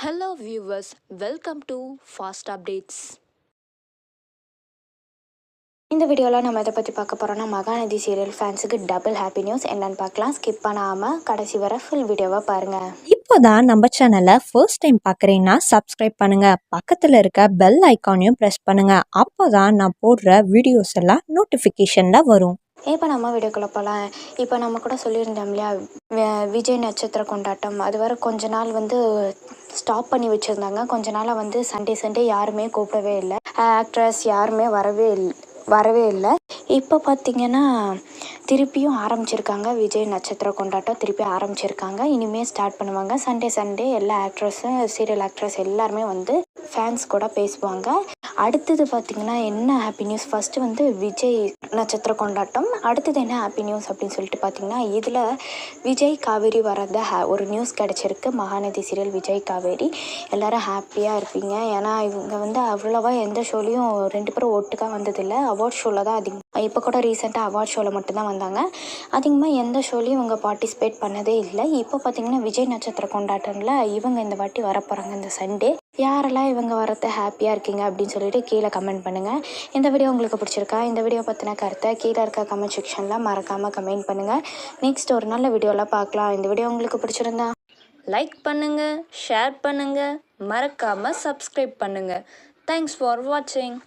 Hello viewers, welcome to Fast Updates. இந்த வீடியோவில் நம்ம எதை பற்றி பார்க்க போகிறோம்னா மகாநதி சீரியல் ஃபேன்ஸுக்கு டபுள் ஹாப்பி நியூஸ் என்னன்னு பார்க்கலாம். ஸ்கிப் பண்ணாமல் கடைசி வர ஃபுல் வீடியோவை பாருங்கள். இப்போதான் நம்ம சேனலை ஃபர்ஸ்ட் டைம் பார்க்குறீங்கன்னா சப்ஸ்கிரைப் பண்ணுங்க, பக்கத்தில் இருக்க பெல் ஐக்கானையும் ப்ரெஸ் பண்ணுங்க. அப்போதான் நான் போடுற வீடியோஸ் எல்லாம் நோட்டிஃபிகேஷனில் வரும். இப்போ நம்ம வீடியோக்குள்ளே போகலாம். இப்போ நம்ம கூட சொல்லியிருந்தோம் இல்லையா, விஜய் நட்சத்திர கொண்டாட்டம் அது வரை கொஞ்ச நாள் ஸ்டாப் பண்ணி வச்சுருந்தாங்க. கொஞ்ச நாளாக சண்டே யாருமே கூப்பிடவே இல்லை, ஆக்ட்ரஸ் யாருமே வரவே இல்லை. இப்போ பார்த்திங்கன்னா திருப்பியும் ஆரம்பிச்சிருக்காங்க. விஜய் நட்சத்திர கொண்டாட்டம் திருப்பி ஆரம்பிச்சிருக்காங்க. இனிமேல் ஸ்டார்ட் பண்ணுவாங்க. சண்டே எல்லா ஆக்ட்ரஸும் சீரியல் ஆக்ட்ரஸ் எல்லாருமே ஃபேன்ஸ் கூட பேசுவாங்க. அடுத்தது பார்த்திங்கன்னா என்ன ஹாப்பி நியூஸ், ஃபஸ்ட்டு விஜய் நட்சத்திர கொண்டாட்டம், அடுத்தது என்ன ஹாப்பி நியூஸ் அப்படின்னு சொல்லிட்டு பார்த்திங்கன்னா இதில் விஜய் காவேரி வரத ஒரு நியூஸ் கிடச்சிருக்கு. மகாநதி சீரியல் விஜய் காவேரி எல்லோரும் ஹாப்பியாக இருப்பீங்க. ஏன்னா இவங்க அவ்வளோவா எந்த ஷோலையும் ரெண்டு பேரும் ஒட்டுக்காக வந்ததில்லை. அவார்ட் ஷோவில் தான் இப்போ கூட ரீசெண்டாக அவார்ட் ஷோவில் மட்டும்தான் வந்தாங்க. அதிகமாக எந்த ஷோலையும் இவங்க பார்ட்டிசிபேட் பண்ணதே இல்லை. இப்போ பார்த்திங்கன்னா விஜய் நட்சத்திர கொண்டாட்டத்தில் இவங்க இந்த வாட்டி வரப்போகிறாங்க. இந்த சண்டே யாரெல்லாம் இவங்க வரத ஹாப்பியாக இருக்கீங்க அப்படின்னு சொல்லிட்டு கீழே கமெண்ட் பண்ணுங்கள். இந்த வீடியோ உங்களுக்கு பிடிச்சிருக்கா? இந்த வீடியோ பற்றின கருத்தை கீழே இருக்க கமெண்ட் செக்ஷனில் மறக்காமல் கமெண்ட் பண்ணுங்கள். நெக்ஸ்ட் ஒரு நல்ல வீடியோவில் பார்க்கலாம். இந்த வீடியோ உங்களுக்கு பிடிச்சிருந்தா லைக் பண்ணுங்கள், ஷேர் பண்ணுங்கள், மறக்காமல் சப்ஸ்கிரைப் பண்ணுங்கள். தேங்க்ஸ் ஃபார் வாட்சிங்.